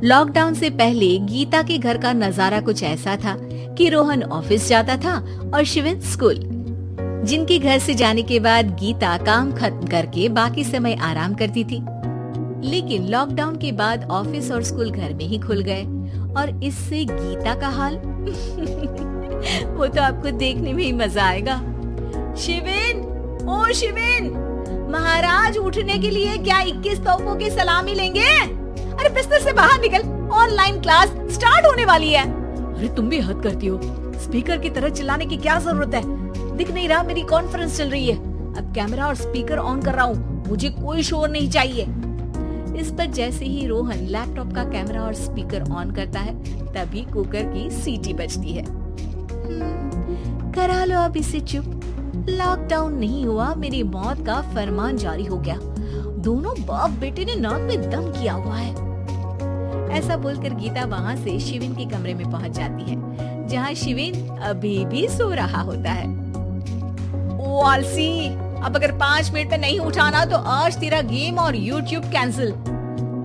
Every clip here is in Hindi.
लॉकडाउन से पहले गीता के घर का नजारा कुछ ऐसा था कि रोहन ऑफिस जाता था और शिविन स्कूल। जिनके घर से जाने के बाद गीता काम खत्म करके बाकी समय आराम करती थी। लेकिन लॉकडाउन के बाद ऑफिस और स्कूल घर में ही खुल गए और इससे गीता का हाल वो तो आपको देखने में ही मजा आएगा। शिविन, ओ शिविन, महाराज उठने के लिए क्या 21 तोपों की सलामी लेंगे? अरे बिस्तर से बाहर निकल, ऑनलाइन क्लास स्टार्ट होने वाली है। अरे तुम भी हद करती हो, स्पीकर की तरह चिल्लाने की क्या जरूरत है? दिख नहीं रहा मेरी कॉन्फ्रेंस चल रही है। अब कैमरा और स्पीकर ऑन कर रहा हूँ, मुझे कोई शोर नहीं चाहिए। इस पर जैसे ही रोहन लैपटॉप का कैमरा और स्पीकर ऑन करता है तभी कुकर की सीटी बजती है। करा लो अब इसे चुप। लॉकडाउन नहीं हुआ, मेरी मौत का फरमान जारी हो गया। दोनों बाप बेटे ने नाक में दम किया हुआ है। ऐसा बोलकर गीता वहाँ से शिविन के कमरे में पहुँच जाती है, जहाँ शिविन अभी भी सो रहा होता है। ओ आलसी, अब अगर 5 मिनट में नहीं उठाना तो आज तेरा गेम और यूट्यूब कैंसिल।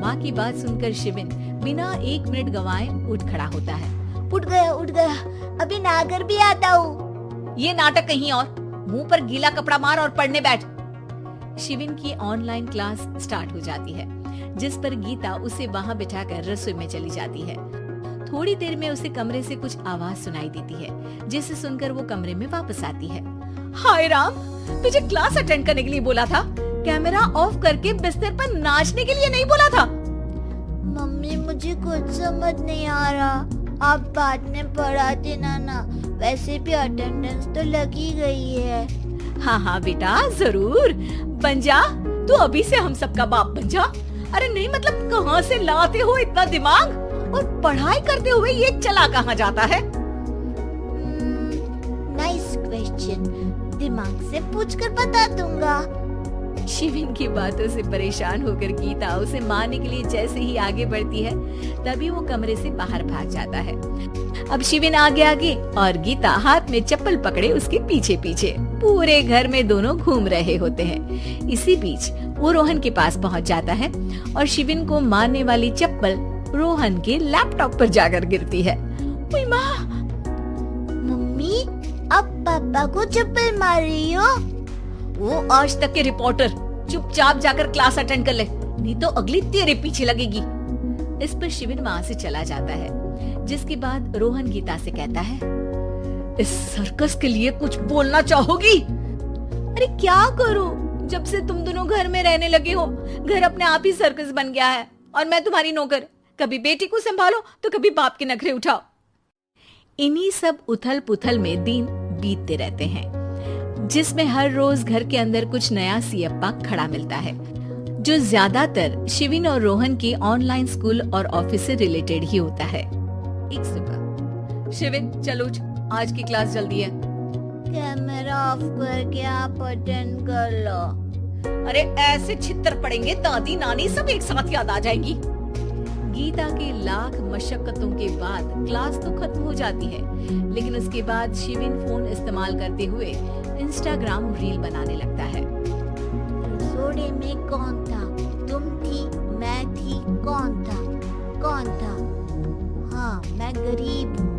माँ की बात सुनकर शिविन बिना 1 मिनट गवाए उठ खड़ा होता है। उठ गया, अभी नागर भी आता हूँ। ये नाटक कहीं और, मुंह पर गीला कपड़ा मार और पढ़ने बैठ। शिविन की ऑनलाइन क्लास स्टार्ट हो जाती है, जिस पर गीता उसे वहाँ बिठाकर रसोई में चली जाती है। थोड़ी देर में उसे कमरे से कुछ आवाज सुनाई देती है, जिसे सुनकर वो कमरे में वापस आती है। हाय राम, तुझे क्लास अटेंड करने के लिए बोला था, कैमरा ऑफ करके बिस्तर पर नाचने के लिए नहीं बोला था। मम्मी मुझे कुछ समझ नहीं आ रहा, आप बाद में पढ़ा देना ना, वैसे भी अटेंडेंस तो लगी गई है। हाँ बेटा जरूर, बन जा तू, अभी से हम सबका बाप बन जा। अरे नहीं मतलब कहाँ से लाते हो इतना दिमाग, और पढ़ाई करते हुए ये चला कहाँ जाता है? नाइस क्वेश्चन, दिमाग से पूछकर बता दूंगा। शिविन की बातों से परेशान होकर गीता उसे मारने के लिए जैसे ही आगे बढ़ती है तभी वो कमरे से बाहर भाग जाता है। अब शिविन आगे और गीता हाथ में चप्पल पकड़े उसके पीछे पीछे पूरे घर में दोनों घूम रहे होते हैं। इसी बीच वो रोहन के पास पहुंच जाता है और शिविन को मारने वाली चप्पल रोहन के लैपटॉप पर जाकर गिरती है। ओए माँ! मम्मी, अब पापा को चप्पल मार रही हो? वो आज तक के रिपोर्टर, चुपचाप जाकर क्लास अटेंड कर ले, नहीं तो अगली तेरे पीछे लगेगी। इस पर शिविन वहाँ से चला जाता है, जिसके बाद रोहन गीता से कहता है, इस सर्कस के लिए कुछ बोलना चाहोगी? अरे क्या करूं, जब से तुम दोनों घर में रहने लगे हो, घर अपने आप ही सर्कस बन गया है और मैं तुम्हारी नौकर। कभी बेटी को संभालो तो कभी बाप के नखरे उठाओ। इन्हीं सब उथल पुथल में दिन बीतते रहते हैं, जिसमें हर रोज घर के अंदर कुछ नया सियप्पा खड़ा मिलता है, जो ज्यादातर शिविन और रोहन के ऑनलाइन स्कूल और ऑफिस से रिलेटेड ही होता है। एक सुबह, शिविन चलो उठ, आज की क्लास जल्दी है। कैमरा ऑफ करके आप अटेंड कर लो। अरे ऐसे छितर पड़ेंगे, दादी नानी सब एक साथ याद आ जाएंगी। गीता के लाख मशक्कतों के बाद क्लास तो खत्म हो जाती है, लेकिन उसके बाद शिविन फोन इस्तेमाल करते हुए इंस्टाग्राम रील बनाने लगता है। रसोड़े में कौन था? तुम थी, मैं थी, कौन था? हाँ, मैं गरीब हूँ।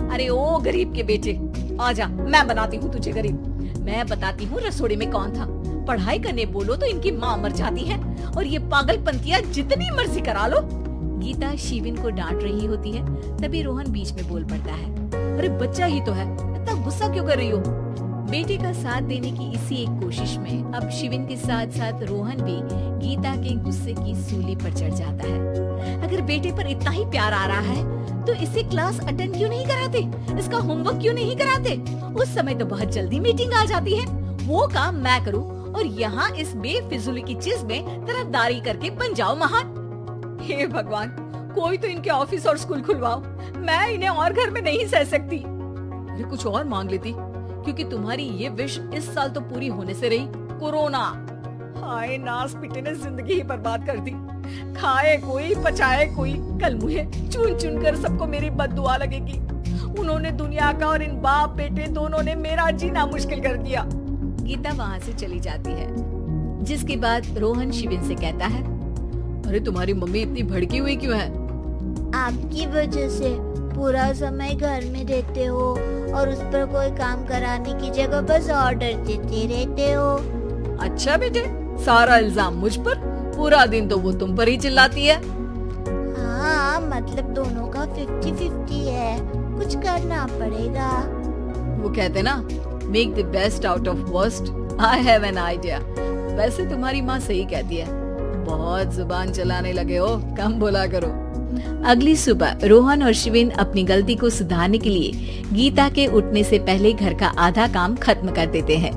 अरे ओ गरीब के बेटे, आजा, मैं बनाती हूँ तुझे गरीब। मैं बताती हूँ रसोड़े में कौन था। पढ़ाई करने बोलो तो इनकी माँ मर जाती है और ये पागलपंतियाँ जितनी मर्जी करा लो। गीता शिविन को डांट रही होती है, तभी रोहन बीच में बोल पड़ता है। अरे बच्चा ही तो है, इतना गुस्सा क्यों कर रही हो? बेटे का साथ देने की इसी एक कोशिश में अब शिविन के साथ साथ रोहन भी गीता के गुस्से की सूली पर चढ़ जाता है। अगर बेटे पर इतना ही प्यार आ रहा है तो इसे क्लास अटेंड क्यों नहीं कराते, इसका होमवर्क क्यों नहीं कराते? उस समय तो बहुत जल्दी मीटिंग आ जाती है, वो काम मैं करूँ और यहाँ इस बेफिजूली की चीज में तरफदारी करके बन जाओ महान। हे भगवान, कोई तो इनके ऑफिस और स्कूल खुलवाओ, मैं इन्हें और घर में नहीं सह सकती। अरे कुछ और मांग लेती, क्योंकि तुम्हारी ये विश इस साल तो पूरी होने से रही, कोरोना। हाय नास पिटे ने जिंदगी ही बर्बाद कर दी। खाए कोई पचाए कोई, कल मुझे चुन चुन कर सबको मेरी बद्दुआ लगेगी। उन्होंने दुनिया का और इन बाप बेटे दोनों ने मेरा जीना मुश्किल कर दिया। गीता वहाँ से चली जाती है, जिसके बाद रोहन शिविन से कहता है, अरे तुम्हारी मम्मी इतनी भड़की हुई क्यों है? आपकी वजह से पूरा समय घर में रहते हो और उस पर कोई काम कराने की जगह बस ऑर्डर देते रहते हो। अच्छा बेटे, सारा इल्जाम मुझ पर, पूरा दिन तो वो तुम पर ही चिल्लाती है। हाँ, मतलब दोनों का 50-50 है, कुछ करना पड़ेगा। वो कहते ना, make the best out of worst. I have an idea. वैसे तुम्हारी माँ सही कहती है, बहुत जुबान चलाने लगे हो, कम बोला करो। अगली सुबह रोहन और शिविन अपनी गलती को सुधारने के लिए गीता के उठने से पहले घर का आधा काम खत्म कर देते हैं,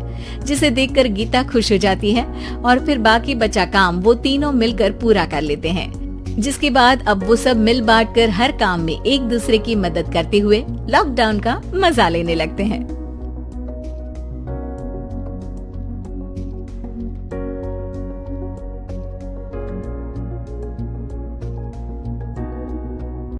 जिसे देखकर गीता खुश हो जाती है और फिर बाकी बचा काम वो तीनों मिलकर पूरा कर लेते हैं। जिसके बाद अब वो सब मिल बांट कर हर काम में एक दूसरे की मदद करते हुए लॉकडाउन का मजा लेने लगते हैं।